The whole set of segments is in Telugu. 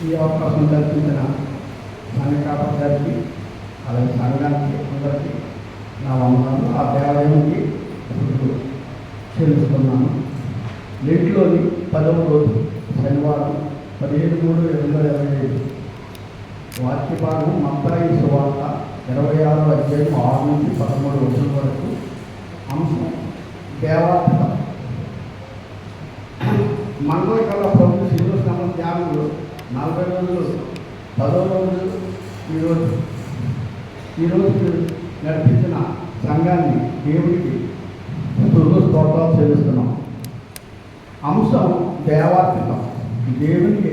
ఈ అవకాశం కల్పించిన సంఘ కాపరి అలాగే సంఘానికి అందరికీ నా వందనాలు. ఆ దేవాలయానికి చెల్లిస్తున్నాను. లెంట్లోని 10వ రోజు శనివారం 17/3/2025 వాక్య భాగం మత్తయి సువార్త 26వ అధ్యాయం 6 నుంచి 13 రోజుల వరకు. అంశం దేవాత్మ. మంగళకళ ప్రభు శ్రీకృష్ణ ధ్యానంలో 40 రోజులు 10వ రోజు ఈరోజు నడిపించిన సంఘాన్ని దేవుడికి స్తోత్రాలు చెల్లిస్తున్నాం. అంశం దేవాత్మికం. దేవునికి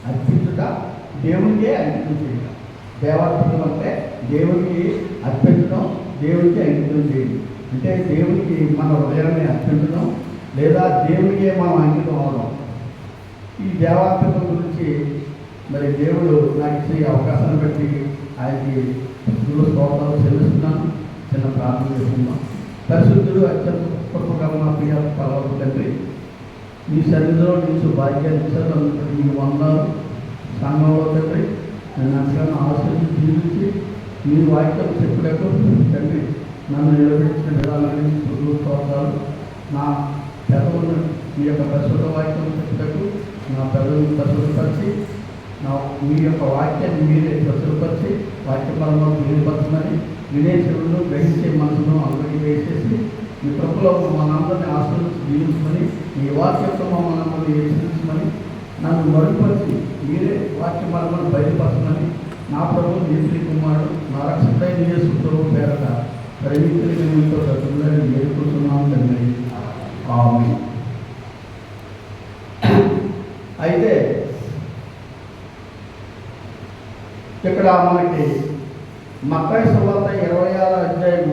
అర్పించుట, దేవునికే అంకితం చేయడం. దేవాత్మికం అంటే దేవునికి అర్పించడం, దేవునికి అంకితం చేయడం. అంటే దేవునికి మన హృదయాన్ని అర్పించడం లేదా దేవునికే మనం అంకితం అవడం. ఈ దేవాత్మికం గురించి మరి దేవుడు నాకు ఇచ్చే అవకాశాన్ని బట్టి ఆయనకి స్తోత్రాలు చెల్లిస్తున్నాను. చిన్న ప్రార్థన చేస్తున్నాం. పరిశుద్ధుడు అత్యంత కృపగల మా ప్రియ పరలోక తండ్రి, మీ సన్నిధిలో నుంచి భాగ్యాన్ని ఇచ్చారు. అందుకని మీ వందనాలు. సంఘంలో తండ్రి నన్ను అంతగా ఆశీర్వదించి జీవించి మీ వాక్యం చెప్పుటకు తండ్రి నన్ను నిలబెట్టిన విధానాన్ని స్తోత్రాలు. నా పెదవులను మీ యొక్క పరిశుద్ధ వాక్యం చెప్పుటకు నా పెదవులను పరిశుద్ధపరిచి మీ యొక్క వాక్యాన్ని మీరే ప్రచురపరిచి వాక్యపరంలో తెలియపరచమని వినే చెవులను గ్రహించే మనసును అందరికీ వేసేసి మీ ప్రభులో మనందరినీ ఆశ్రయించి జీవించమని మీ వాక్యంతో మనందరినీ హెచ్చరించమని నన్ను మరుగుపరిచి మీరే వాక్యపరమను బయలుపరచమని నా ప్రభువు యేసు కుమారుడు నా రక్షకుడైన యేసు ప్రభువు పేరట ప్రేమికులకి మీతో ప్రజలని వేడుకుంటున్నాను తండ్రి. ఆమేన్. అయితే ఇక్కడ మనకి మత్తయి సువార్త 26వ అధ్యాయం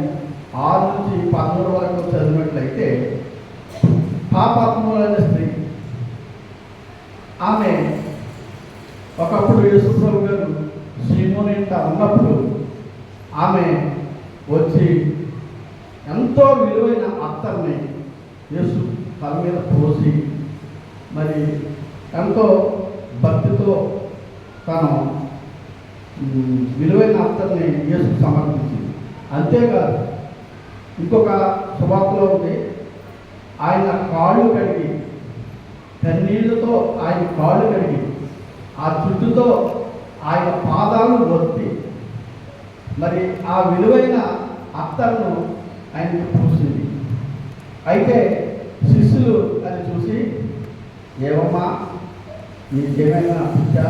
6 నుంచి 13 వరకు చదివినట్లయితే పాపాత్ములైన స్త్రీ ఆమె ఒకప్పుడు యేసు ప్రభు గారు సీమోను ఇంట ఉన్నప్పుడు ఆమె వచ్చి ఎంతో విలువైన అత్తర్ని యేసు తల మీద పోసి మరి ఎంతో భక్తితో తను విలువైన అత్తర్ని యేసు సమర్పించింది. అంతేకాదు ఇంకొక సువార్తలో ఉంది, ఆయన కాళ్ళు కడిగి కన్నీళ్లతో ఆయన కాళ్ళు కడిగి ఆ చుట్టుతో ఆయన పాదాలు ఒత్తి మరి ఆ విలువైన అత్తర్ను ఆయనకు పూసింది. అయితే శిష్యులు అది చూసి, ఏమమ్మా నీకేమైనా పిచ్చా,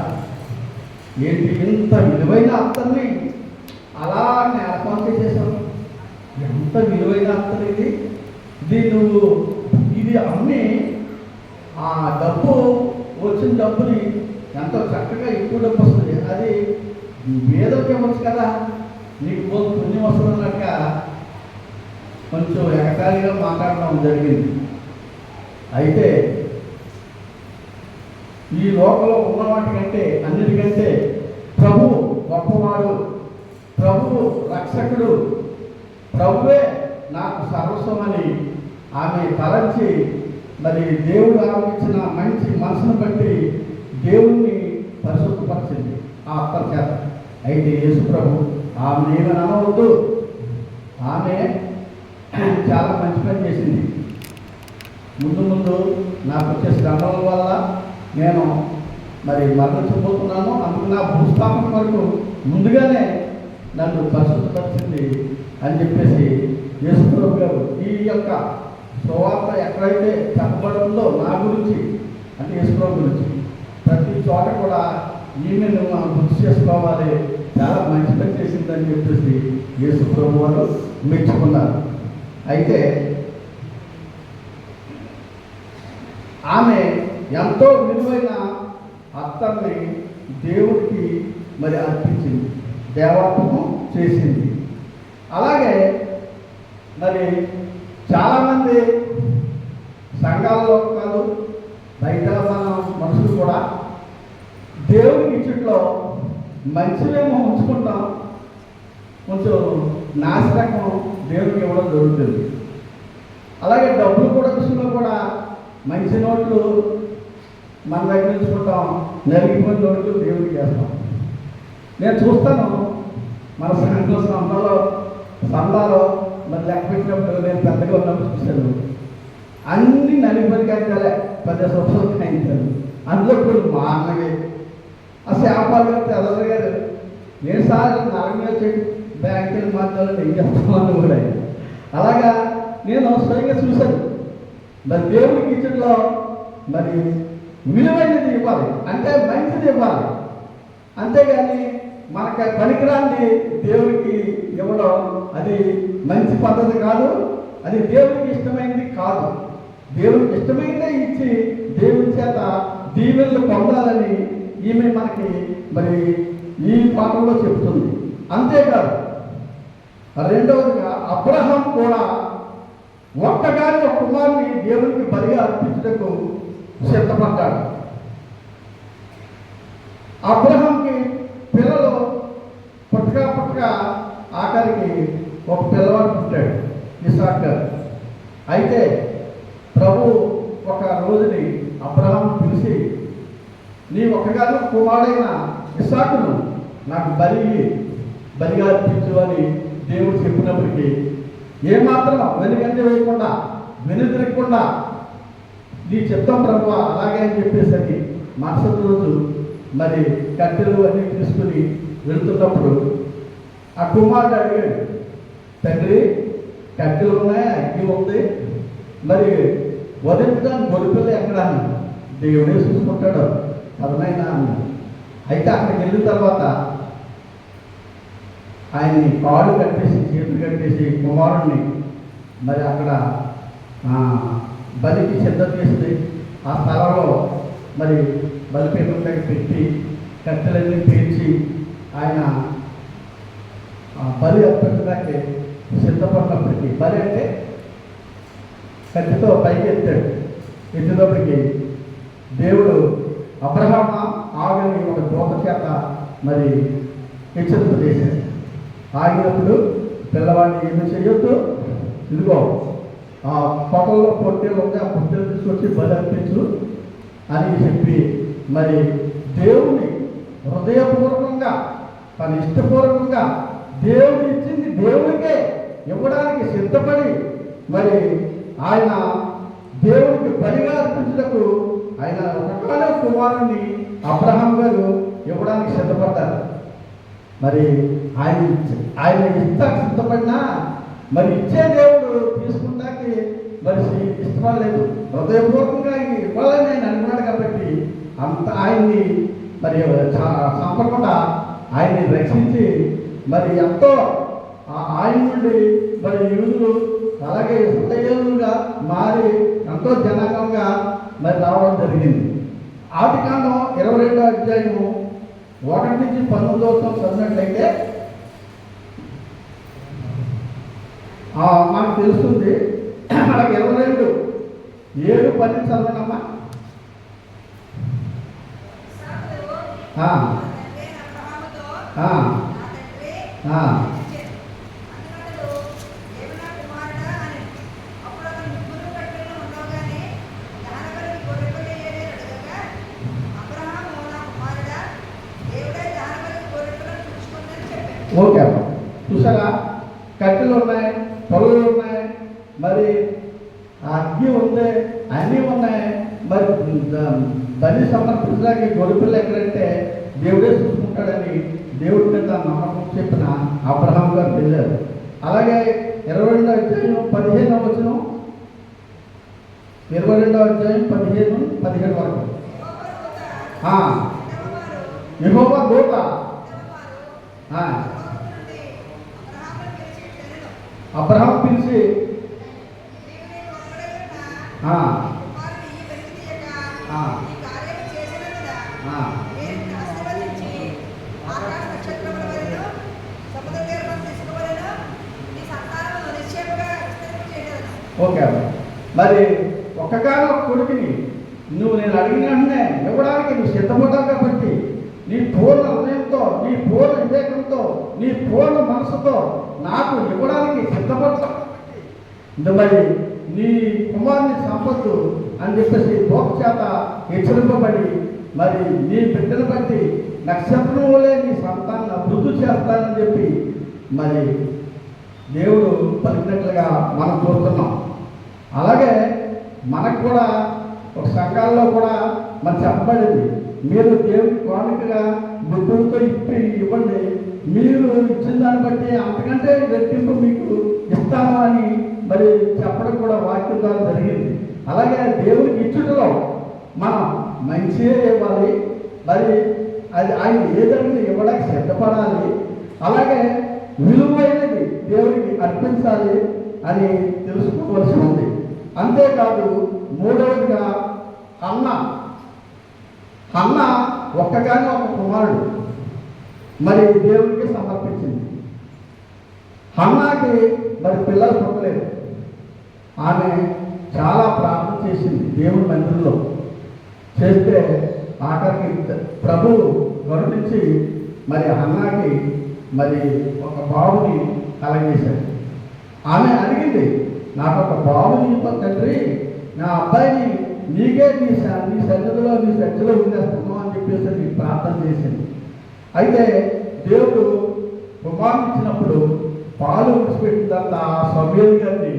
ఏంటి ఇంత విలువైన అత్తర్ని అలా నేలపాలు చేసేసావు, ఎంత విలువైన అత్తరు ఇది నువ్వు ఇది అమ్మి ఆ డబ్బు వచ్చిన డబ్బుని ఎంతో చక్కగా ఎక్కువ డబ్బు వస్తుంది, అది వేదోకి ఇవ్వచ్చు కదా, నీకు పుణ్యం వస్తున్నట్టుగా కొంచెం ఎగతాళిగా మాట్లాడడం జరిగింది. అయితే ఈ లోకంలో ఉన్న వాటికంటే అన్నిటికంటే ప్రభు గొప్పవాడు, ప్రభువు రక్షకుడు, ప్రభువే నాకు సర్వస్వమని ఆమె తలంచి మరి దేవుడు ఆలోచించిన మంచి మనసును బట్టి దేవుణ్ణి పరిశుద్ధపరిచింది ఆ అత్తర్ చేత. అయితే యేసు ప్రభు ఆమె ఏమని అనవద్దు, ఆమె చాలా మంచి పని చేసింది. ముందు నాకు వచ్చే శ్రమల వల్ల నేను మరి మరణించబోతున్నాను, అందుకు నా భూస్థాపన వరకు ముందుగానే నన్ను పరిశుద్ధపరిచింది అని చెప్పేసి యేసు ప్రభు గారు ఈ యొక్క సువార్త ఎక్కడైతే చెప్పబడుతుందో నా గురించి అంటే యేసు ప్రభు గురించి ప్రతి చోట కూడా ఈమెను మనం గుర్తు చేసుకోవాలి, చాలా మంచి పని చేసిందని చెప్పేసి యేసు ప్రభు వారు మెచ్చుకున్నారు. అయితే ఆమె ఎంతో విలువైన అత్తర్ని దేవుడికి మరి అర్పించింది, దేవాత్మకం చేసింది. అలాగే మరి చాలామంది సంఘాల్లో కాదు బయట మన మనుషులు కూడా దేవుడికి ఇచ్చట్లో మంచివేమో ఉంచుకుంటాం, కొంచెం నాశరకం దేవుడికి ఇవ్వడం జరుగుతుంది. అలాగే డబ్బులు కూడా విషయంలో కూడా మంచి నోట్లు మన దగ్గర తీసుకుంటాం, నలిగిపోయిన నోట్లు దేవుడికి వేస్తాం. నేను చూస్తాను మన సంఘంలో సందాలో మరి లెక్క పెట్టినప్పుడు నేను పెద్దగా ఉన్నప్పుడు చూశాను, అన్ని నలిగిపోయి కాయించాలే 10 సంవత్సరాలు కాయించాను. అందులో ఇప్పుడు మా అన్నవి ఆ శాపాలు గారు తెల్లరు గారు నేను సార్ నరంగా చెట్టు బ్యాంకుల మాత్రాలు ఏం చేస్తామని కూడా అలాగా నేను స్వయంగా చూశాను. మరి దేవుడికి ఇచ్చట్లో మరి విలువైనది ఇవ్వాలి, అంటే మంచిది ఇవ్వాలి. అంతేగాని మనకు పనికిరాన్ని దేవుడికి ఇవ్వడం అది మంచి పద్ధతి కాదు, అది దేవుడికి ఇష్టమైనది కాదు. దేవుడికి ఇష్టమైనదే ఇచ్చి దేవుని చేత దీవెనలు పొందాలని ఈమె మనకి మరి ఈ పాఠంలో చెప్తుంది. అంతేకాదు, రెండవదిగా అబ్రహాం కూడా ఒక్కగాని ఒక కుమారుని దేవునికి బలిగా అర్పించటకు సిద్ధపడ్డాడు. అబ్రహాంకి పిల్లలు పుట్టగా ఆఖరికి ఒక పిల్లవాడు పుట్టాడు, ఇస్సాకు. అయితే ప్రభు ఒక రోజుని అబ్రహాం పిలిచి, నీ ఒక్కగాను కుమారుడైన ఇస్సాకును నాకు బలిగా అర్పించు అని దేవుడు చెప్పినప్పటికీ ఏమాత్రం వెనుకంజ వేయకుండా వెనుదిరగకుండా నీ చిత్తం ప్రభు అలాగే అని చెప్పేసరికి మరుసటి రోజు మరి కట్టెలు అన్నీ తీసుకుని వెళ్తున్నప్పుడు ఆ కుమారుడు అడిగాడు, తండ్రి కట్టెలు ఉన్నాయి, అగ్గి ఉంది, మరి వదిలించడానికి గొరిపిల్ల ఎక్కడ? దేవుడే చూసుకుంటాడు అదనైనా అన్నాడు. అయితే అక్కడికి వెళ్ళిన తర్వాత ఆయన్ని కాళ్ళు కట్టేసి చేతులు కట్టేసి కుమారుణ్ణి మరి అక్కడ బలికి సిద్ధం చేసి ఆ స్థలంలో మరి బలిపీఠం దగ్గర పెట్టి కట్టెలన్నీ పేర్చి ఆయన బలి అర్పించడానికి సిద్ధపడినప్పటికీ, బలి అంటే కత్తితో పైకి ఎత్తేటప్పటికీ దేవుడు అబ్రహామ ఆగని ఒక దూత చేత మరి హెచ్చరిక చేశాడు. ఆగినప్పుడు పిల్లవాడిని ఏమి చేయొద్దు, ఇదిగో ఆ పొట్టల్లో పొట్టేలు ఉంది, ఆ పొట్టేలు తీసుకొచ్చి బలి అర్పించు అని చెప్పి మరి దేవుని హృదయపూర్వకంగా తన ఇష్టపూర్వకంగా దేవుడు ఇచ్చింది దేవుడికే ఇవ్వడానికి సిద్ధపడి మరి ఆయన దేవుడికి బలిగా అర్పించటకు ఆయన ఒకటే కుమారుని అబ్రహాం గారు ఇవ్వడానికి సిద్ధపడ్డారు. మరి ఆయన ఇస్తాకి సిద్ధపడినా మరి ఇచ్చే దేవుడు తీసుకుంటాకి మరి ఇష్టం లేదు, హృదయపూర్వకంగా ఇవ్వాలని ఆయన అనుకున్నాడు. కాబట్టి అంత ఆయన్ని మరి చంపకుండా ఆయన్ని రక్షించి మరి ఎంతో ఆయన నుండి మరి యూదులు అలాగే ఇశ్రాయేలుగా మారి ఎంతో జనాంగంగా మరి రావడం జరిగింది. ఆదికాండం 22వ అధ్యాయము 1 నుంచి 19 చదివినట్లయితే మనకు తెలుస్తుంది. అలాగే 22:7-10 చదవనమ్మా. ఓకే అమ్మ, చూసారా, కట్టెలు ఉన్నాయి, పొలలు ఉన్నాయి, మరి అగ్గి ఉంది, అన్నీ ఉన్నాయి. మరి బలి సమర్పించడానికి గొరిపిల్ల ఎక్కడంటే దేవుడే చూసుకుంటాడని దేవుడి మీద నమ్మకం చెప్పిన అబ్రహాం గారు వెళ్ళారు. అలాగే 22వ అధ్యాయం 15వ వచనం, 22వ అధ్యాయం 15 వరకు యెహోవా దూత అబ్రహాం పిలిచి ఓకే అమ్మ, మరి ఒక్కగానో కొడుకుని నువ్వు నేను అడిగిన వెంటనే ఇవ్వడానికి నువ్వు సిద్ధపడ్డావు కాబట్టి నీ పూర్ణ హృదయంతో, నీ పూర్ణ వివేకంతో, నీ పూర్ణ మనసుతో నాకు ఇవ్వడానికి సిద్ధపడతావు. మరి నీ కుమారుని సంపత్తు అని చెప్పేసి దూత చేత హెచ్చరింపబడి మరి నీ బిడ్డను బట్టి నక్షత్రం వలె నీ సంతానాన్ని అభివృద్ధి చేస్తానని చెప్పి మరి దేవుడు పలికినట్లుగా మనం చూస్తున్నాం. అలాగే మనకు కూడా ఒక సంఘాల్లో కూడా మరి చెప్పబడింది, మీరు దేవుడి కానుకగా గుడ్డులతో ఇవ్వండి, మీరు ఇచ్చిన దాన్ని బట్టి అంతకంటే రెట్టింపు మీకు ఇస్తాను అని మరి చెప్పడం కూడా వాక్యం ద్వారా జరిగింది. అలాగే దేవుడికి ఇచ్చుటలో మనం మంచిగా ఇవ్వాలి, మరి అది ఆయన ఏదైనా ఇవ్వడానికి సిద్ధపడాలి, అలాగే విలువైనది దేవుడికి అర్పించాలి అని తెలుసుకోవలసి ఉంది. అంతేకాదు మూడవదిగా అన్న ఒక్కగానే ఒక కుమారుడు మరి దేవుడికి సమర్పించింది. హన్నాకి మరి పిల్లలు పుట్టలేదు. ఆమె చాలా ప్రార్థన చేసింది దేవుడి మందిరంలో. చేస్తే ఆఖరికి ప్రభువు గరుడించి మరి హన్నాకి మరి ఒక బాబుని కలగేశాడు. ఆమె అడిగింది, నాకు ఒక బాబుని తండ్రి, నా అబ్బాయిని నీకే నీ సన్నిధిలో నీ సజ్జలో ఉండేస్తున్నావు అని చెప్పేసి ప్రార్థన చేసింది. అయితే దేవుడు కుమారుని ఇచ్చినప్పుడు పాలు విడిచిపెట్టిన తర్వాత ఆ సమూయేలు గారిని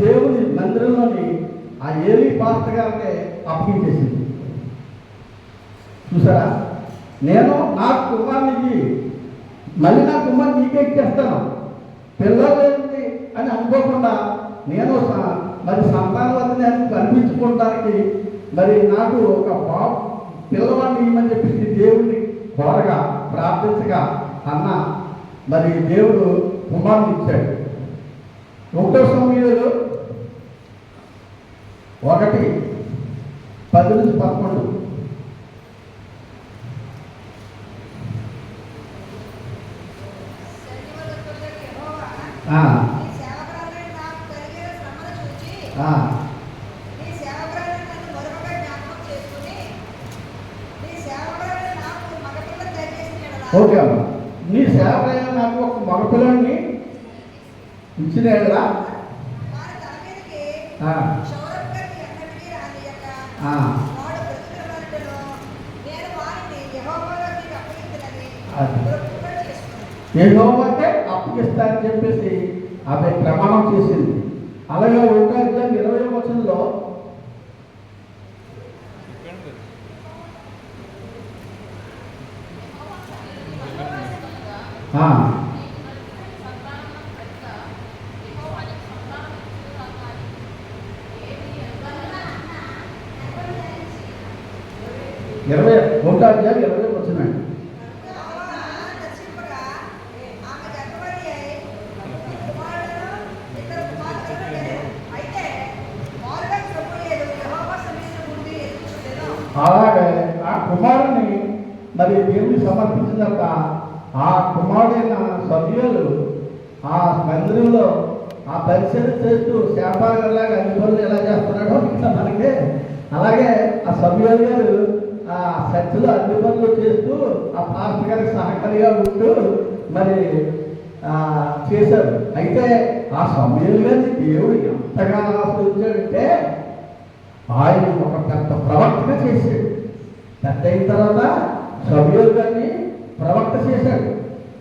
దేవుని మందిరంలోని ఆ ఏలీ పాస్టర్ గారిని అప్పగించేసింది. చూసారా, నేను నా కుమారునికి మళ్ళీ నా కుమారుని నీకే ఇచ్చేస్తాను, పిల్లలు ఏంటి అని అనుకోకుండా నేను మరి సంతానవతిని అనిపించుకోవడానికి మరి నాకు ఒక పిల్లవాడిని ఇవ్వమని చెప్పి దేవుడిని కోరగా ప్రార్థించగా అన్న మరి దేవుడు కుమారుని ఇచ్చాడు. 1 సమూయేలు 1:10-11. ఓకే అమ్మ, నీ సేవకైనా నాకు ఒక మగపిల్లని ఇచ్చిన యెహోవాకే అప్పగిస్తానని చెప్పేసి ఆమె ప్రమాణం చేసింది. అలాగే 1:20 వచ్చినాడు. అలాగే ఆ కుమారుని మరి దేవుని సమర్పించిన తర్వాత ఆ కుమారుడైన సమూయేలు ఆ మందిరంలో ఆ పరిచయం చేస్తూ శాపాలాగా అన్ని పనులు ఎలా చేస్తున్నాడో ఇంకా మనకే అలాగే ఆ సమూయేలు గారు ఆ చర్చిలో అన్ని పనులు చేస్తూ ఆ పాస్టర్ గారికి సహకారిగా ఉంటూ మరి చేశారు. అయితే ఆ సమూయేలు గారిని దేవుడు ఎంతగా ఆశ్రయించాడంటే ఆయన ఒక పెద్ద ప్రవక్తగా చేశాడు. పెద్ద అయిన తర్వాత సమూయేలు గారిని ప్రవక్త చేశాడు.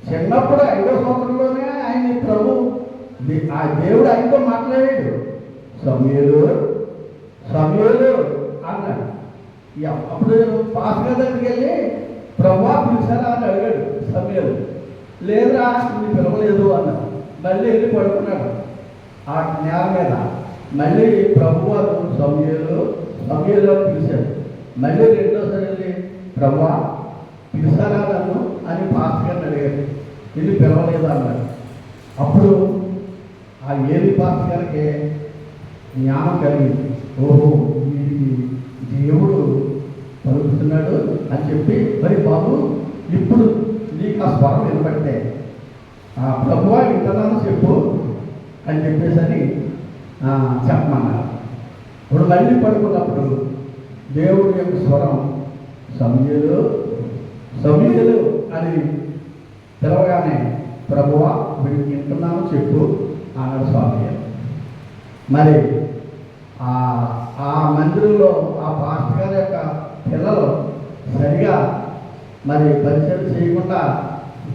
చిన్నప్పుడు 5వ సంవత్సరంలోనే ఆయన ప్రభు ఆ దేవుడు ఆయనతో మాట్లాడాడు, సమూయేలు సమూయేలు అన్నాడు. అప్పుడు పాస్టర్ దగ్గరికి వెళ్ళి ప్రభువా పిలిచారా అని అడిగాడు సమూయేలు. లేదురా నీ పిలవలేదు అన్నాడు. మళ్ళీ వెళ్ళి పడుకున్నాడు ఆ నేల మీద. మళ్ళీ ప్రభువారు సమూయేలు సమూయేలు అని పిలిచాడు. మళ్ళీ రెండోసారి వెళ్ళి ప్రభువా పిలిచారా నన్ను అని పాస్టర్ గారిని అడిగాడు. వెళ్ళి పిలవలేదు అన్నాడు. అప్పుడు ఆ ఏలీ పాస్టర్ గారికి జ్ఞానం కలిగింది. ఓహో, వీరికి దేవుడు పలుకుతున్నాడు అని చెప్పి, మరి బాబు ఇప్పుడు నీకు ఆ స్వరం వినబడితే ఆ ప్రభువా వింటున్నాను చెప్పు అని చెప్పేసి అని చెప్పమన్నారు. ఇప్పుడు మళ్ళీ పడుకున్నప్పుడు దేవుడి యొక్క స్వరం సమూయేలు సమూయేలు అని పిలవగానే ప్రభువా వింటున్నాను చెప్పు అన్నాడు సమూయేలు. మరి ఆ ఆ మందిరంలో ఆ పాస్టర్ గారి యొక్క పిల్లలు సరిగా మరి పరిచయం చేయకుండా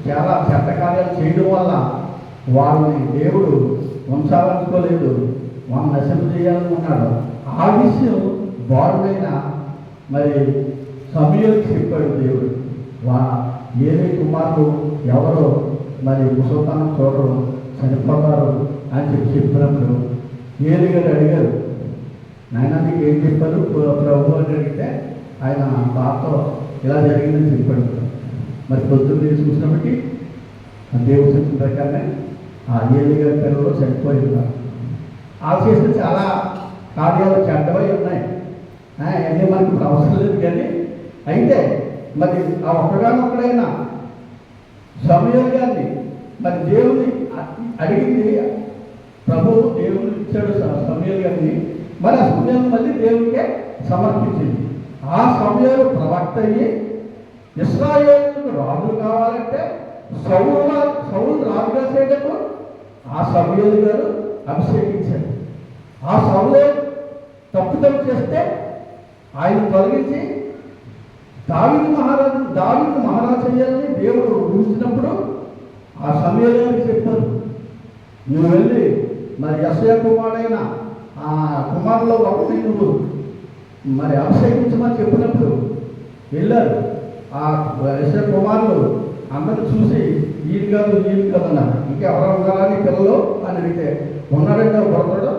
చాలా చెడ్డ కార్యాలు చేయడం వల్ల వాళ్ళని దేవుడు ఉంచాలనుకోలేదు, వాళ్ళని నశింప చేయాలనుకున్నాడు. ఆ విషయం బారుడైన మరి సమయానికి చెప్పాడు దేవుడు. ఏలీ కుమారుడు ఎవరో మరి ముసల్తానం చూడరు, చనిపోతారు అని చెప్పినప్పుడు ఏలీ గారు అడిగారు, నాయన నీకు ఏం చెప్పారు ప్రభు అని అడిగితే ఆయన బాతో ఇలా జరిగిందని చెప్పాడు. మరి పొద్దున్న చూసినప్పటికీ దేవుడు చెప్పిన ప్రకారమే ఆ ఏలీ గారి పిల్లలు చనిపోయి ఉన్నారు. ఆ చేసిన చాలా కార్యాలు చెడ్డవై ఉన్నాయి, అన్నీ మనకు ఇప్పుడు అవసరం లేదు. కానీ అయితే మరి ఆ ఒక్కగానొక్కడైనా సమూయేలు గారిని మరి దేవుని అడిగింది, ప్రభువు దేవుని ఇచ్చాడు సమూయేలు గారిని. మరి ఆ సమూయేలు మళ్ళీ దేవునికే సమర్పించింది. ఆ సమూయేలు ప్రవక్త అయ్యి ఇశ్రాయేలుకు రాజు కావాలంటే సౌలు రాజుగా చేయటకు ఆ సమూయేలు గారు అభిషేకించారు. ఆ సౌలు తప్పుదం చేస్తే ఆయన తొలగించి దావీదు మహారాజు చేయాలని దేవుడు ఊహించినప్పుడు ఆ సమూయేలుకి చెప్పారు, నువ్వు వెళ్ళి మరి యెషయా కుమారుడైన ఆ కుమారులో ఒకటి నువ్వు మరి అభిషేకించమని చెప్పినప్పుడు వెళ్ళారు. ఆ యెషయా కుమారులు అందరూ చూసి ఈయన కాదు అన్నారు. ఇంకెవరు ఉన్నారని పిల్లలు అని అడిగితే ఉన్నాడంటే ఒకడు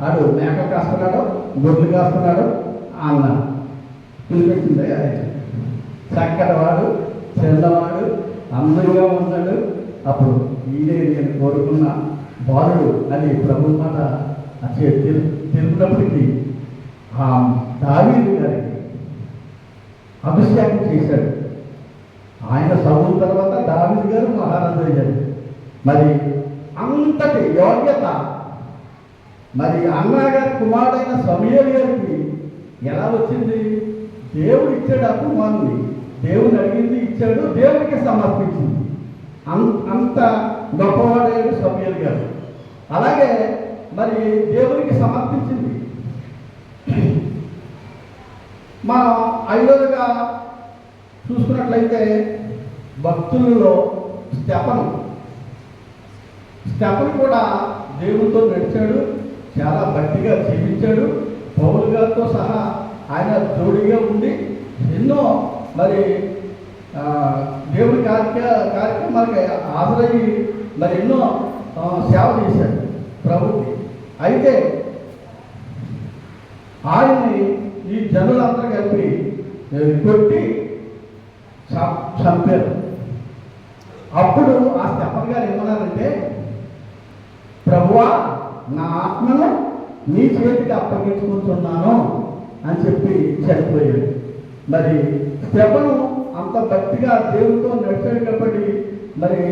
ఆడు మేకలు కాస్తున్నాడు, గొడ్లు కాస్తున్నాడు అన్నారు. పిలిపించింది చక్కటి వాడు, చిన్నవాడు, అందంగా ఉన్నాడు. అప్పుడు ఈయనే నేను కోరుకున్న బాలుడు అని ప్రభు మాట తెలిపినప్పటికీ ఆ దావీదు గారికి అభిషేకం చేశాడు. ఆయన సౌలు తర్వాత దావీదు గారు మహారాజు అయ్యారు. మరి అంతటి యోగ్యత మరి అన్నగారి కుమారుడైన సమూయేలు గారికి ఎలా వచ్చింది? దేవుడు ఇచ్చాడు ఆ కుమారుని, దేవుని అడిగింది ఇచ్చాడు, దేవునికి సమర్పించింది. అంత గొప్పవాడయ్యాడు సమూయేలు గారు. అలాగే మరి దేవునికి సమర్పించింది. మనం ఐదవదిగా చూసుకున్నట్లయితే భక్తులలో స్టెఫను కూడా దేవునితో నడిచాడు, చాలా భక్తిగా జీవించాడు. పౌలు గారితో సహా ఆయన జోడిగా ఉండి ఎన్నో మరి దేవుడి కార్యక్రమాలకి హాజరయ్యి మరి ఎన్నో సేవ చేశాడు ప్రభుకి. అయితే ఆయన్ని ఈ జనులందరూ కలిపి కొట్టి చంపారు. అప్పుడు ఆ స్టెఫన్ గారు ఏమన్నారంటే, ప్రభువా నా ఆత్మను నీ చేతికి అప్పగించుకుంటున్నాను అని చెప్పి చనిపోయాడు. మరి స్టెఫను అంత భక్తిగా దేవుడితో నడిచాడు కాబట్టి మరి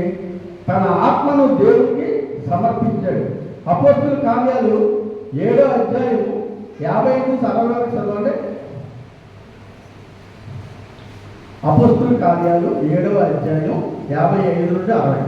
తన ఆత్మను దేవుడికి సమర్పించాడు. అపోస్తుల కార్యాలు 7వ అధ్యాయం 55-60 వరకు చదవండి. అపోస్తుల కార్యాలు 7వ అధ్యాయం 55-60.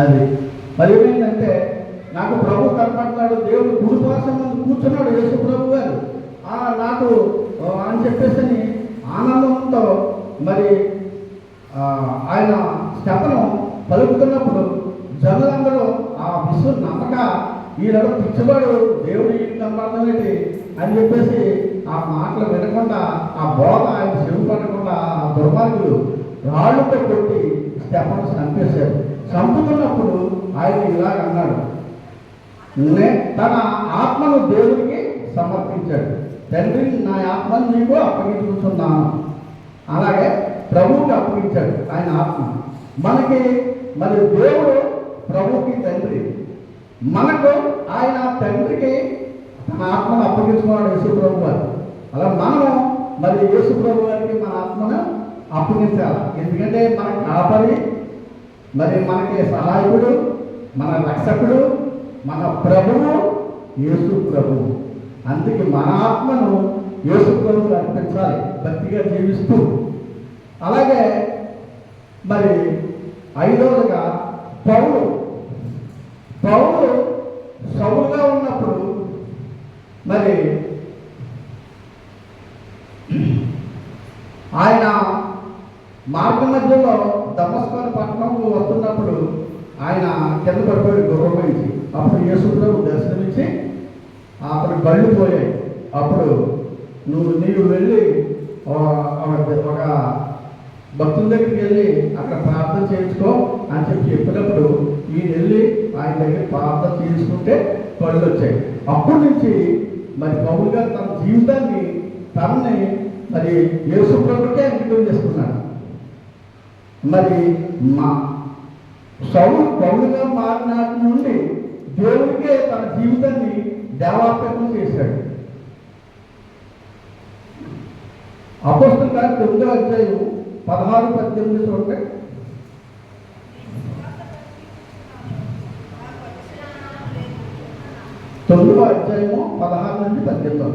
అది మరి ఏమైందంటే, నాకు ప్రభు కనపడుతున్నాడు, దేవుడు గురుపాసం కూర్చున్నాడు యేసు ప్రభు గారు నాకు అని చెప్పేసి ఆనందంతో మరి ఆయన స్టెఫను పలుకుతున్నప్పుడు జనులందరూ ఆ విశ్వ నమ్మక ఈనాడు పిచ్చివాడు దేవుడు ఈ కనపడతామేంటి అని చెప్పేసి ఆ మాటలు వినకుండా, ఆ బోధ ఆయన చెవి పడకుండా ఆ దుర్మార్గులు రాళ్ళతో కొట్టి స్టెఫను చంపేశారు. చంపుతున్నప్పుడు ఆయన ఇలాగ అన్నాడు, తన ఆత్మను దేవుడికి సమర్పించాడు. తండ్రి నా ఆత్మను నీకు అప్పగించుకుంటున్నాను. అలాగే ప్రభువుకి అప్పగించాడు ఆయన ఆత్మ. మనకి మరి దేవుడు ప్రభువుకి తండ్రి. మనకు ఆయన తండ్రికి తన ఆత్మను అప్పగించుకున్నాడు యేసుప్రభు వారు. అలా మనము మరి యేసుప్రభు వారికి మన ఆత్మను అప్పగించాలి. ఎందుకంటే మన కాపరి, మరి మనకి సహాయకుడు, మన రక్షకుడు, మన ప్రభువు యేసు ప్రభువు. అందుకే మన ఆత్మను యేసు ప్రభువుకి అర్పించాలి భక్తిగా జీవిస్తూ. అలాగే మరి ఐదవదిగా పౌలు సౌలుగా ఉన్నప్పుడు మరి ఆయన మార్గ మధ్యలో దమస్కు పట్టణంకు వస్తున్నప్పుడు ఆయన కింద పడిపోయి గుర్రపోయింది. అప్పుడు యేసు ప్రభు దర్శనమిచ్చి అతను కళ్ళు పోయాయి. అప్పుడు నీవు వెళ్ళి ఒక భక్తుల దగ్గరికి వెళ్ళి అక్కడ ప్రార్థన చేయించుకో అని చెప్పినప్పుడు ఈయన వెళ్ళి ఆయన దగ్గర ప్రార్థన చేయించుకుంటే కళ్ళు వచ్చాయి. అప్పటి నుంచి మరి పౌలు గారు తన జీవితాన్ని తనని మరి యేసు ప్రభుకే అంకితం చేసుకున్నాడు. మరి మా పౌలుగా మారిన నుండి దేవుడికే తన జీవితాన్ని దేవార్పణం చేశాడు. అపోస్తలుల కార్యం 9వ అధ్యాయం 16-18 చూడండి. తొమ్మిదవ అధ్యాయము 16-18.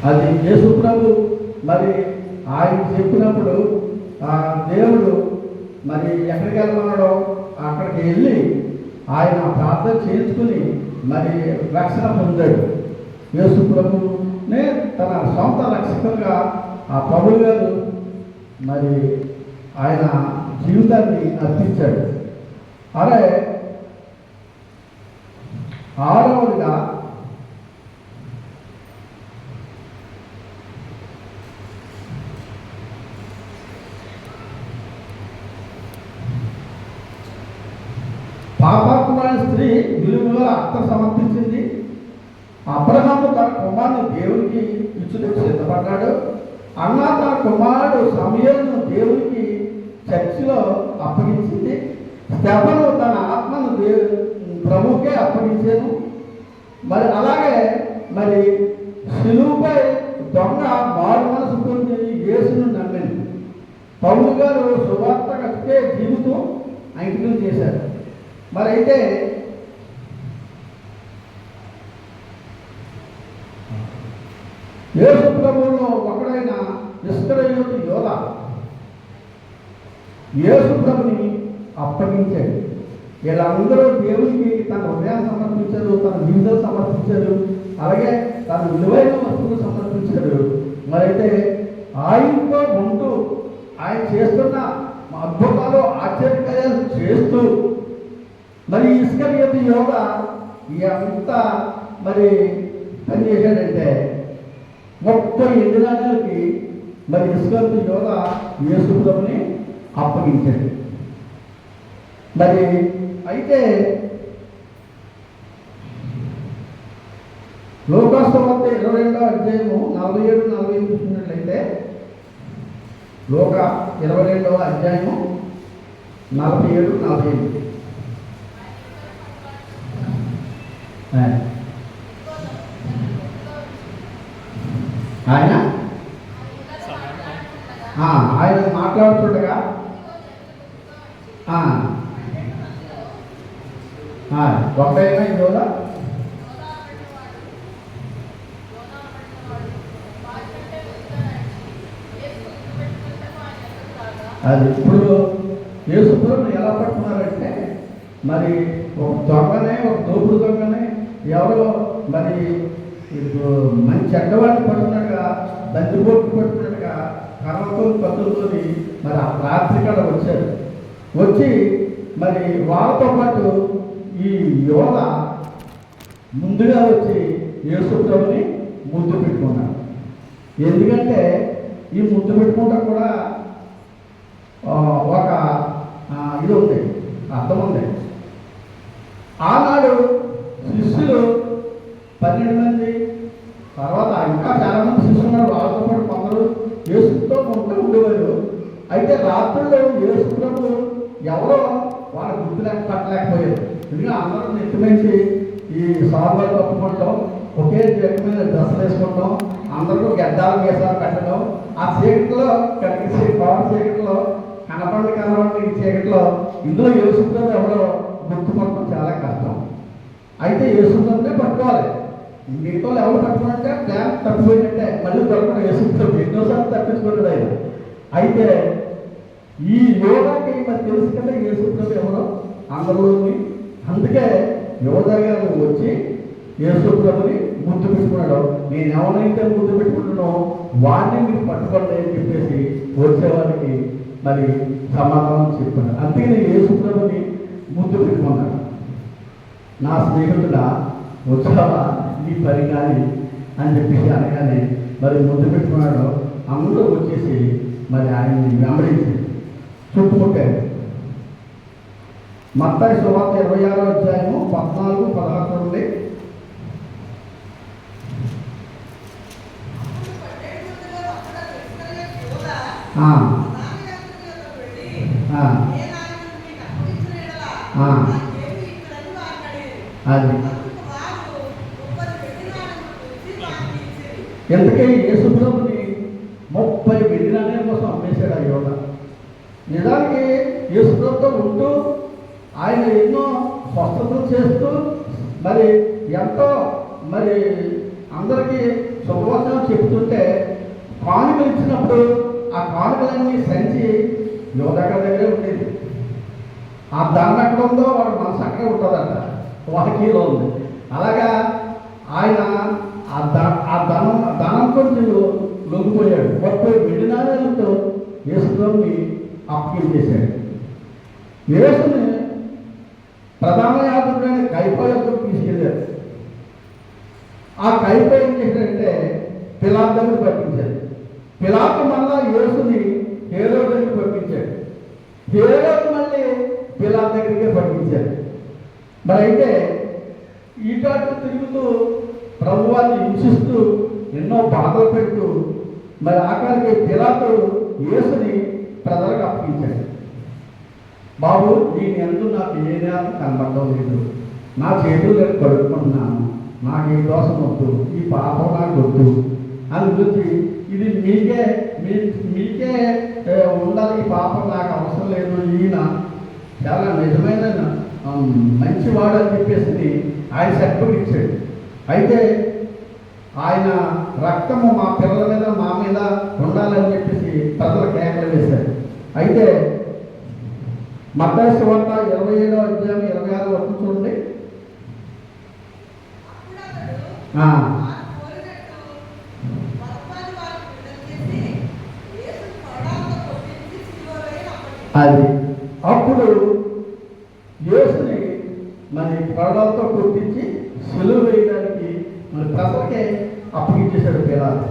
అది యేసు ప్రభు మరి ఆయన చెప్పినప్పుడు దేవుడు మరి ఎక్కడికి వెళ్ళమన్నాడో అక్కడికి వెళ్ళి ఆయన ప్రార్థన చేయించుకుని మరి రక్షణ పొందాడు. యేసు ప్రభునే తన సొంత రక్షకులుగా ఆ పౌలు గారు మరి ఆయన జీవితాన్ని అర్పించాడు. అరే ఆరవదిగా పాపాత్మైన స్త్రీ విలువలో రక్తం సమర్పించింది. అబ్రహాము తన కుమారుని దేవునికి ఇచ్చుటకు సిద్ధపడ్డాడు. అన్న తన కుమారుడు సమయను దేవునికి చర్చిలో అప్పగించింది. స్తెఫను తన ఆత్మను ప్రభువుకే అప్పగించాను. మరి అలాగే మరి శిలువుపై దొంగ మారు మనసు పొంది యేసును నమ్మింది. పౌలు గారు సువార్త కట్టే జీవితం అంకితం చేశారు. మరి అయితే యేసు ప్రభువులో ఒకడైన ఇస్కరియోతు యోధ యేసు ప్రభుని అప్పగించాడు. వీళ్ళందరూ దేవునికి తన హృదయాన్ని సమర్పించారు, తన జీవితాలు సమర్పించారు, అలాగే తన విలువైన వస్తువులు సమర్పించాడు. మరైతే ఆయనతో ఉంటూ ఆయన చేస్తున్న అద్భుతాలు ఆశ్చర్యకార్యాలు చేస్తూ మరి ఇస్కరియోతు యోధ ఎంత మరి పని చేశాడంటే 38 నెలలకి మరి ఇస్కరియోతు యోధ యేసు ప్రభుని అప్పగించాడు. మరి అయితే లోకాసువార్త 22వ అధ్యాయము 47-48 చూసినట్లయితే లోక 22వ అధ్యాయము 47-48 ఆయన మాట్లాడుతుండగా ఒకటైనా యోధ అది ఇప్పుడు యేసు ప్రభువుని ఎలా పట్టుకున్నారంటే మరి ఒక దొంగనే, ఒక దోపుడు దొంగనే ఎవరో మరి మంచి చెడ్డవాడిని పట్టుకున్నట్టుగా, దండిపోటు పట్టుకున్నట్టుగా కర్రతో కత్తులతో మరి ఆ రాత్రి కాడ వచ్చారు. వచ్చి మరి వాళ్ళతో పాటు ఈ యోధ ముందుగా వచ్చి యేసు ప్రభుని ముద్దు పెట్టుకున్నారు. ఎందుకంటే ఈ ముద్దు పెట్టుకుంటా కూడా ఒక ఇది ఉంది, అర్థం ఉంది. ఆనాడు శిష్యులు 12 మంది, తర్వాత ఇంకా చాలామంది శిష్యులు ఉన్నారు. వాళ్ళతో పాటు కొందరు యేసుతో ఉండేవారు. అయితే రాత్రుల్లో యేసు ప్రభు ఎవరో వాళ్ళ పట్టలేకపోయారు. ఎందుకంటే అందరూ నెత్తిమించి ఈ సార్లు కప్పుకుంటాం, ఒకే మీద డ్రెస్సులు వేసుకుంటాం, అందరూ గడ్డాలు వేసాలు పెట్టడం, ఆ చీకట్లో పవర్ చీకట్లో కనపడి ఈ చీకట్లో ఇందులో యేసుప్రభు ఎవరో గుర్తుపడటం చాలా కష్టం. అయితే యేసుప్రభునే పట్టుకోవాలి. మిగతా ఎవరు పట్టుకున్నట్టే ప్లాన్ తప్పిపోయినట్టే, మళ్ళీ దొరకడం యేసుప్రభు ఎన్నోసార్లు తప్పించుకున్నాడు ఆయన. అయితే ఈ యోగాకి మరి తెలుసు కదా యేసుప్రభు ఎవరో అందరిలోని. అందుకే యోధా గారు వచ్చి యేసుప్రభుని ముద్దు పెట్టుకున్నాడు. నేను ఎవరైతే ముద్దు పెట్టుకుంటున్నానో వాడిని మీరు పట్టుకోండి అని చెప్పేసి వచ్చేవాడికి మరి సమాధానం చెప్పుకున్నాడు. అందుకని యేసుప్రభుని ముద్దు పెట్టుకున్నాడు. నా స్నేహితుడా వచ్చావా నీ పని కానీ అని చెప్పేసి అనగానే మరి ముద్దు పెట్టుకున్నాడు. అందరూ వచ్చేసి మరి ఆయన్ని వెంబడించి చుట్టుముట్టారు. మత్తయి సువార్త 26వ అధ్యాయము 14-16 నుండి. అది ఎందుకే యేసుప్రభుని 30 వెండి నాణ్యాల కోసం అమ్మేశాడు ఆ యోధ. నిజానికి యేసుప్రభుతో ఉంటూ ఆయన ఎన్నో స్వస్థతలు చేస్తూ మరి ఎంతో మరి అందరికీ శుభవచనం చెప్తుంటే కానుకలు ఇచ్చినప్పుడు ఆ కానుకలన్నీ సంచి యోధా దగ్గరే ఉండేది. ఆ ధనం ఎక్కడ ఉందో వాడు మనసు అక్కడే ఉంటుందంట, వాకిలో ఉంది. అలాగా ఆయన ఆ ధనం కొంచెం లొంగిపోయాడు. 30 వెండి నాణ్యాలతో యేసుప్రభుని అప్పగించేశాడు. యేసుని ప్రధాన యాజకుడైన కైఫా యొక్కకు తీసుకెళ్ళారు. ఆ కైఫా ఏం చేశాడంటే పిలాతు దగ్గరికి పంపించాడు. పిలాతు మళ్ళా యేసుని హేరోదు దగ్గరికి పంపించాడు. హేరోదు మళ్ళీ పిలాతు దగ్గరికే పంపించాడు. మరి అయితే ఈ కాటు తిరుగుతూ ప్రభువాన్ని హింసిస్తూ ఎన్నో బాధలు పెడుతూ మరి ఆఖరికి పిలాతు యేసుని ప్రజలకు అప్పగించాడు. బాబు నేను ఎందు నాకు ఏ నేరం కనబడడం లేదు, నా చేతులు నేను కడుక్కుంటున్నాను, నాకు ఈ దోషం వద్దు, ఈ పాపం నాకు వద్దు అని గురించి ఇది మీకే ఉండాలి, ఈ పాపం నాకు అవసరం లేదు, ఈయన చాలా నిజమైన మంచివాడు అని చెప్పేసి ఆయన సర్టిఫికెట్ ఇచ్చాడు. అయితే ఆయన రక్తము మా పిల్లల మీద మా మీద ఉండాలని చెప్పేసి ప్రజలు కేకలు వేశారు. అయితే మత్తయి సువార్త 27వ అధ్యాయం 26వ వచనం చూడండి. అది అప్పుడు యేసుని మరి కొరడాలతో కొట్టించి సిలువ వేయడానికి మరి ప్రజలకే అప్పగించేశాడు పిలాతు.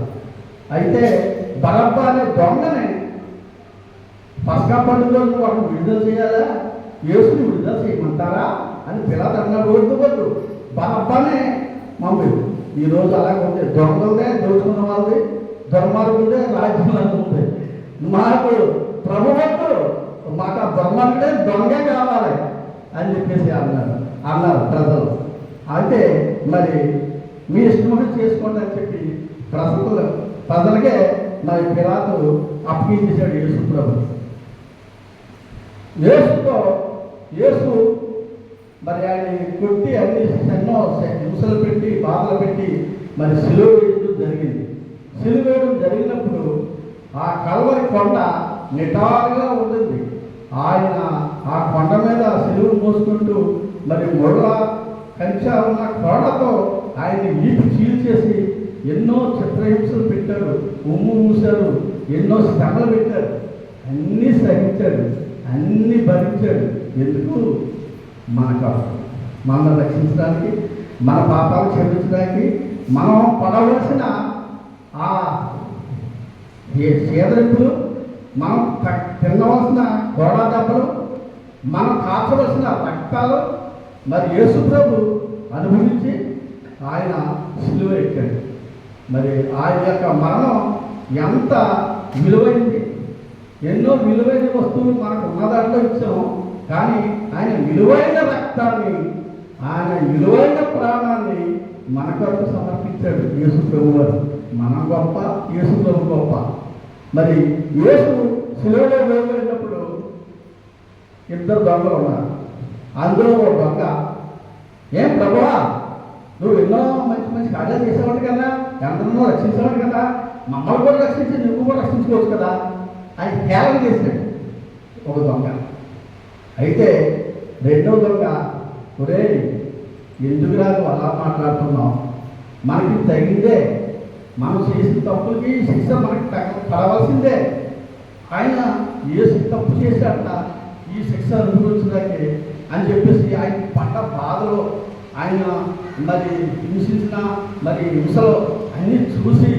అయితే బరబ్బా అనే దొంగని పసకా పండుగ వాటిని విడుదల చేయాలా, యేసుని విడుదల చేయమంటారా అని పిలాతు అన్నాడు. వద్దు బరబ్బానే మమ్మీ. ఈరోజు అలాగే ఉంది, దొంగలదే దోచుకున్న వాళ్ళది, దుర్మార్గులదే రాజ్యంలో ఉంది. మాకు ప్రభు వద్దు, మాకు ఆ దుర్మార్గుడే దొంగే కావాలి అని చెప్పేసి అన్నారు ప్రజలు. అయితే మరి మీ ఇష్టం చేసుకోండి అని చెప్పి ప్రజలకే మరి పిలాతు అప్పగించేశాడు యేసు ప్రభు. యేసు మరి ఆయన కొట్టి అన్ని ఎన్నో హింసలు పెట్టి బాధలు పెట్టి మరి సిలువ వేయడం జరిగింది. సిలువ వేయడం జరిగినప్పుడు ఆ కల్వరి కొండ నిటారుగా ఉంటుంది. ఆయన ఆ కొండ మీద సిలువ మోసుకుంటూ మరి ముళ్ళ కంచె ఉన్న కోడతో ఆయన్ని వీపు చీల్చేసి ఎన్నో చిత్రహింసలు పెట్టారు, ఉమ్ము మూశారు, ఎన్నో శ్రమలు పెట్టారు. అన్నీ సహించాడు, అన్నీ భరించాడు. ఎందుకు? మన కోసం, మనల్ని రక్షించడానికి, మన పాపాలు క్షమించడానికి, మనం పడవలసిన ఆ చేదరింపులు, మనం తినవలసిన గోడా దెబ్బలు, మనం కాచవలసిన రక్తాలు మరి యేసు ప్రభు అనుభవించి ఆయన సిలువ ఎక్కాడు. మరి ఆయన యొక్క మరణం ఎంత విలువైంది. ఎన్నో విలువైన వస్తువులు మనకు ఉన్న దాంట్లో ఇచ్చాము, కానీ ఆయన విలువైన రక్తాన్ని, ఆయన విలువైన ప్రాణాన్ని మన కొరకు సమర్పించాడు యేసు ప్రభు వారు. మనం గొప్ప, యేసు ప్రభు గొప్ప. మరి యేసు సిలువలో వేయబడినప్పుడు ఇద్దరు దొంగలు ఉన్నారు. అందులో ఒక దొంగ, ఏం ప్రభువా, నువ్వు ఎన్నో మంచి మంచి కార్యాలు చేసేవాడు కదా, ఎంతనో రక్షించేవాడు కదా, మమ్మల్ని కూడా రక్షించి నువ్వు కూడా రక్షించుకోవచ్చు కదా అని హేళన చేశాడు ఒక దొంగ. అయితే రెండో దొంగ, ఒరే ఎందుకురా నువ్వు అలా మాట్లాడుతున్నావు, మనకి తగిందే, మనం చేసిన తప్పులకి శిక్ష మనకి పడవలసిందే. ఆయన ఏ తప్పు చేశాడట ఈ శిక్ష అనుభవించడానికి అని చెప్పేసి ఆయన పడ్డ బాధలో, ఆయన మరి హింసించిన మరి హింసలో అన్నీ చూసి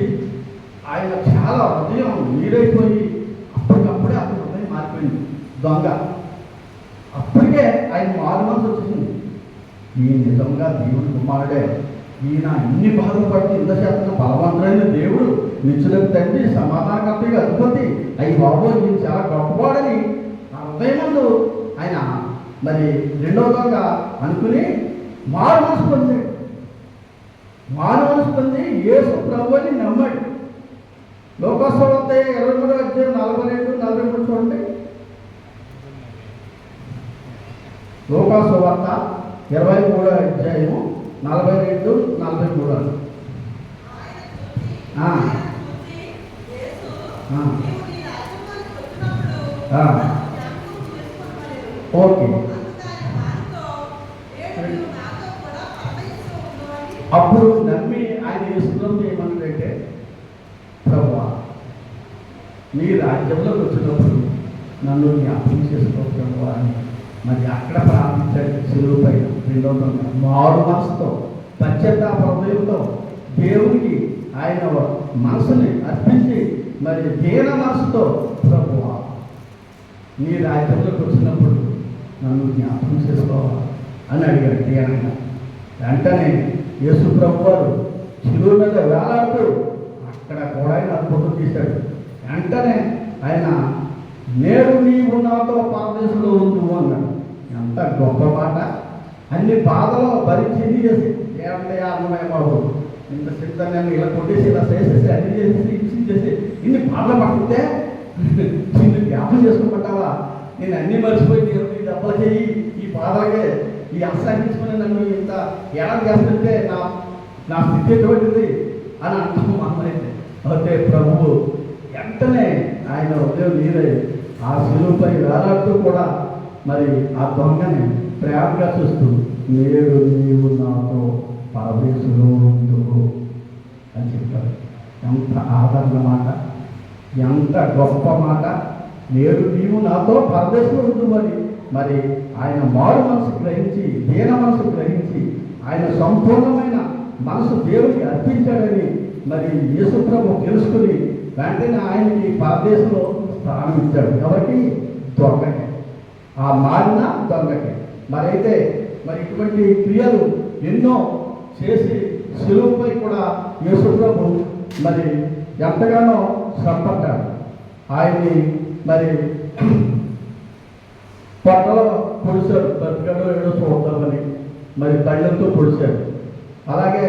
ఆయన చాలా హృదయం నీరైపోయి అప్పటికప్పుడే అతని హృదయం మారిపోయింది దొంగ. అప్పటికే ఆయన మారు మనసు వచ్చేసింది, ఈ నిజంగా దేవుడి కుమారుడే, ఈయన ఇన్ని బాధలు పడితే ఇంత శాతం బలవంతుడైన దేవుడు, నిత్యులకు తండ్రి, సమాధానకర్తగా అధిపతి, అయ్యి బాబు ఈయన చాలా గొప్పవాడని ఆ హృదయమందు ఆయన మరి రెండవగా అనుకుని మారు మనసు పొందాడు. మారు మనసు పొంది యేసు ప్రభువుని నమ్మాడు. లోకసువార్త 23:42-43 చూడండి. లోకసువార్త 23:42-43. ఓకే. అప్పుడు నమ్మి ఆయన యేసుప్రభు ఏమన్నాడంటే, ప్రభువా నీ రాజ్యంలోకి వచ్చినప్పుడు నన్ను జ్ఞాపకం చేసుకో ప్రభువా అని మరి అక్కడ ప్రార్థించాడు సిలువపై. రెండో మారు మనసుతో, పశ్చాత్తాప హృదయంతో దేవునికి ఆయన మనసుని అర్పించి మరి దీన మనసుతో, ప్రభువా నీ రాజ్యంలోకి వచ్చినప్పుడు నన్ను జ్ఞాపకం చేసుకోవాలి అని అడిగాడు దీనంగా. వెంటనే యేసు ప్రభు వారు శిలువ మీద వేలాడుతూ అక్కడ కూడా ఆయన అద్భుతం చేశాడు. వెంటనే ఆయన నేడు నీవు నాతో పరదేశంలో ఉండు అన్నాడు. ఎంత గొప్ప మాట. అన్ని బాధలో భరించి ఎన్ని చేసి ఏమంటే అన్నమయ్య బాబు ఇంత చింత నేను ఇలా కొట్టేసి ఇలా చేసేసి అన్ని చేసేసి హింసించేసి ఇన్ని బాధలు పడితే నిన్ను జ్ఞాపకం చేసుకోమంటావా? నేను అన్నీ మర్చిపోయి ఈ దెబ్బలు చేయి, ఈ బాధలకే ఈ అసహించుకుని నన్ను ఇంత ఎలా చేస్తుంటే నా స్థితి ఎటువంటిది అని అంటాము అన్నైతే. అయితే ప్రభువు వెంటనే ఆయన ఉదయం నీరే ఆ శిలువపై వేలాడుతూ కూడా మరి ఆ దొంగని ప్రేమగా చూస్తూ నేడు నీవు నాతో పరదేశంలో ఉండు అని చెప్పారు. ఎంత ఆదరణ మాట, ఎంత గొప్ప మాట. నేడు నీవు నాతో పరదేశంలో ఉండు అని మరి ఆయన మారు మనసు గ్రహించి, దీన మనసు గ్రహించి, ఆయన సంపూర్ణమైన మనసు దేవుడికి అర్పించాడని మరి యేసు ప్రభు తెలుసుకుని వెంటనే ఆయనకి పరదేశంలో స్థానం ఇచ్చాడు. ఎవరికి? దొంగకి, ఆ మారిన దొంగకి. మరైతే మరి ఇటువంటి క్రియలు ఎన్నో చేసి శిలువపై కూడా యేసు ప్రభు మరి ఎంతగానో శ్రమపడ్డాడు. ఆయన్ని మరి పొట్టలో పొడిచాడు, బతికడో ఏడో చూద్దామని మరి కళ్ళతో పొడిచాడు. అలాగే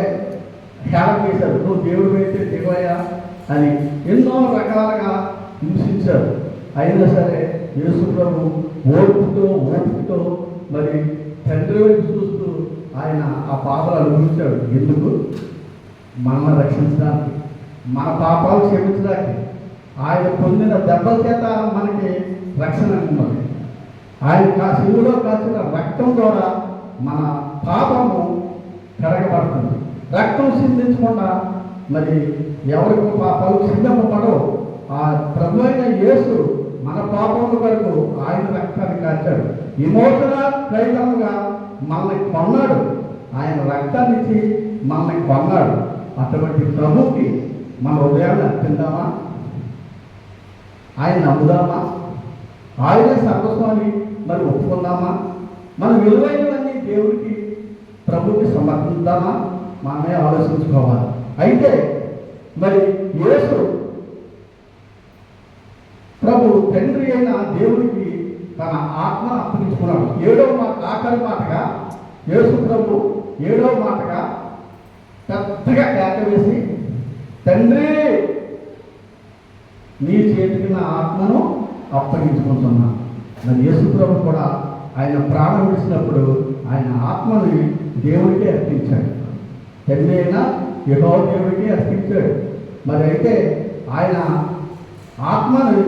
హేళన చేశాడు, నువ్వు దేవుడు అయితే దిగవయ్యా అని ఎన్నో రకాలుగా హింసించారు. అయినా సరే యేసు ప్రభు ఓపికతో మరి తండ్రి వైపు చూస్తూ ఆయన ఆ పాపాలు అనుభవించాడు. ఎందుకు? మనల్ని రక్షించడానికి, మన పాపాలు క్షమించడానికి. ఆయన పొందిన దెబ్బల చేత మనకి రక్షణ ఉన్నది. ఆయన శిలువలో కాల్చిన రక్తం ద్వారా మన పాపము కడగబడుతుంది. రక్తం సిందించకుండా మరి ఎవరికి పాపాలు క్షమింపబడవు. ఆ ప్రభు అయిన యేసు మన పాపముల వరకు ఆయన రక్తాన్ని కాచాడు. ఎమోషనల్ క్రైతంగా మనల్ని కొన్నాడు. ఆయన రక్తాన్ని ఇచ్చి మనల్ని కొన్నాడు. అటువంటి ప్రభుకి మన హృదయాన్ని అర్పిందామా? ఆయన నమ్ముదామా? ఆయనే సర్వస్వామి మరి ఒప్పుకుందామా? మన విలువైనవన్నీ దేవుడికి ప్రభుకి సమర్పిద్దామా? మనమే ఆలోచించుకోవాలి. అయితే మరి యేసు ప్రభు తండ్రి అయిన దేవుడికి తన ఆత్మను అప్పగించుకున్నాడు. 7వ మాట, ఆఖరి మాటగా యేసు ప్రభు 7వ మాటగా పెద్దగా కేక వేసి, తండ్రి నీ చేతికి నా ఆత్మను అప్పగించుకుంటున్నా. మరి యేసు ప్రభు కూడా ఆయన ప్రాణం విడిచినప్పుడు ఆయన ఆత్మని దేవుడికే అర్పించాడు. తండ్రి అయినా యెహోవా దేవుడికే అర్పించాడు. మరి అయితే ఆయన ఆత్మను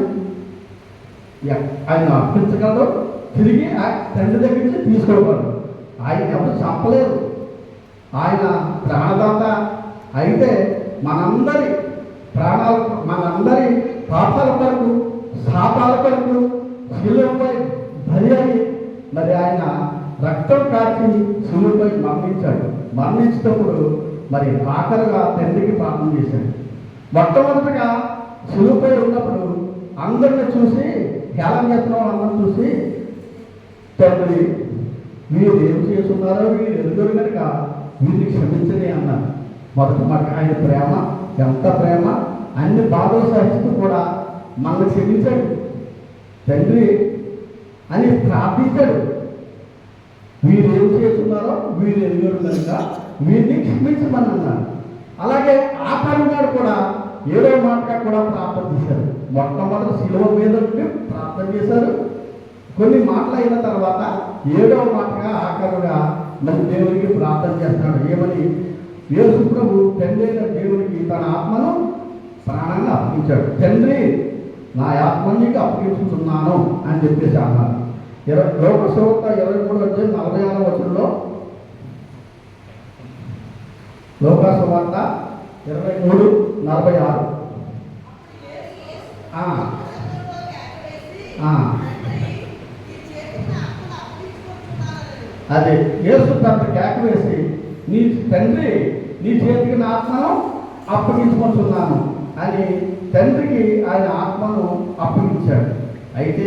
ఆయన అర్పించగలడు, తిరిగి తండ్రి దగ్గర నుంచి తీసుకోగలడు. ఆయన ఎవరు చంపలేదు, ఆయన ప్రాణదాత. అయితే మనందరి ప్రాణాల, మనందరి పాపాల కొరకు, శాపాల కొరకు శిలువపై బలి అయి మరి ఆయన రక్తం కాచి శిలువపై మరణించాడు. మరణించినప్పుడు మరి ఆఖరుగా తండ్రికి ప్రార్థన చేశాడు. మొట్టమొదటిగా శిలువపై ఉన్నప్పుడు అందరిని చూసి, హేళన చేస్తున్న వాళ్ళందరూ చూసి, తండ్రి మీరు ఏం చేస్తున్నారో వీరు ఎదురు కనుక వీరిని క్షమించని అన్నారు. మొదటి మాట ఆయన ప్రేమ, ఎంత ప్రేమ! అన్ని బాధలు సహిస్తూ కూడా మనల్ని క్షమించాడు తండ్రి అని ప్రార్థించాడు. వీరు ఏం చేస్తున్నారో వీరు ఎదురు కనుక వీరిని క్షమించమని అన్నారు. అలాగే ఆఖరి నాడు కూడా 7వ మాటగా కూడా ప్రార్థన చేశారు. మొట్టమొదటి శిలువ మీద ప్రార్థన చేశారు. కొన్ని మాటలు అయిన తర్వాత 7వ మాటగా ఆఖరుగా మరి దేవునికి ప్రార్థన చేస్తున్నాడు. ఏమని? యేసు ప్రభు తండ్రి అయిన దేవునికి తన ఆత్మను ప్రాణంగా అప్పగించాడు. తండ్రి నా ఆత్మని నీకు అప్పగించుతున్నాను అని చెప్పేసి అన్నారు. లోకసువార్త 23:46 వచనంలో, లోకసువార్త 23:46 అదే యేసు పెద్ద కేక వేసి, నీ తండ్రి నీ చేతికి నా ఆత్మను అప్పగించుకుంటున్నాను అని తండ్రికి ఆయన ఆత్మను అప్పగించాడు. అయితే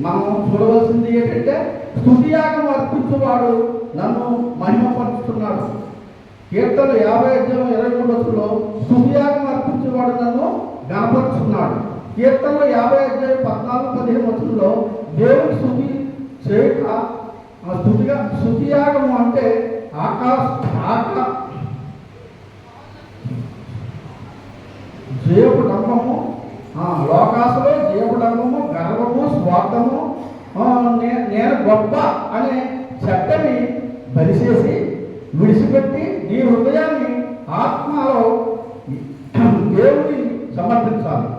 మనం చూడవలసింది ఏంటంటే, స్తుతియాగం అర్పించువాడు నన్ను మహిమపరుస్తున్నాడు. కీర్తన 50:23 స్తుతియాగం అర్పించేవాడు నన్ను గణపరుచున్నాడు. కీర్తనలో 50:14-15 దేవుని స్తుతి చేయక, స్తుతియాగము అంటే జయపుడంబము, లోకాసులో జయపుడంబము, గర్వము, స్వార్థము, నేను గొప్ప అనే చెట్టని బలిసేసి విడిచిపెట్టి నీ హృదయాన్ని ఆత్మలో దేవుని సమర్పించాలి.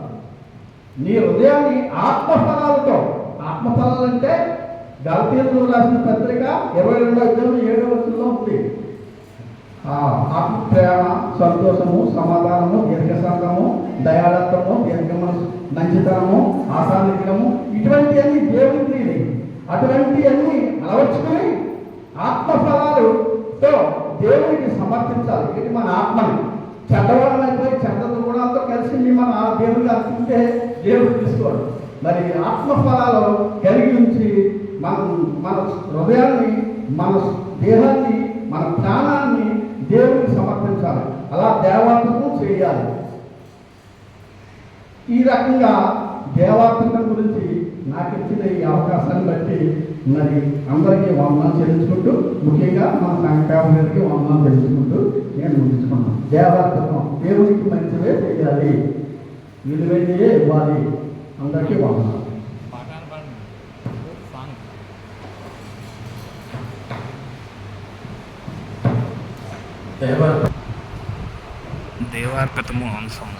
నీ హృదయాన్ని ఆత్మఫలాలతో, ఆత్మఫలాలంటే గలతీయులకు రాసిన పత్రిక 22:7 ఉంది. ప్రేమ, సంతోషము, సమాధానము, దీర్ఘశాంతము, దయాళత్వము, మంచితనము, ఆశానిగ్రహము, ఇటువంటివన్నీ దేవుని క్రియలు. అటువంటివన్నీ అలవర్చుకుని ఆత్మఫలాలతో దేవునికి సమర్పించాలి. ఇది మన ఆత్మని. చెడ్డవాళ్ళం అయిపోయి చెడ్డ గుణాలతో కలిసి మన దేవుడికి అర్పించే దేవుడు తీసుకోడు. మరి ఆత్మఫలాలు కలిగి ఉంచి మన హృదయాన్ని, మన దేహాన్ని, మన ప్రాణాన్ని దేవుడికి సమర్పించాలి. అలా దేవాత్మకం చేయాలి. ఈ రకంగా దేవాత్మకం గురించి నాకు ఇచ్చిన ఈ అవకాశాన్ని బట్టి మరి అందరికీ వందనాలు చెల్లించుకుంటూ, ముఖ్యంగా మన సంఘానికి వందనాలు చెల్లించుకుంటూ నేను ముగించుకున్నాను. దేవాత్మకం దేవునికి మంచివే చేయాలి, విలువైనయే ఇవ్వాలి. అందరికీ వందనాలు. దేవార్పతము అంశం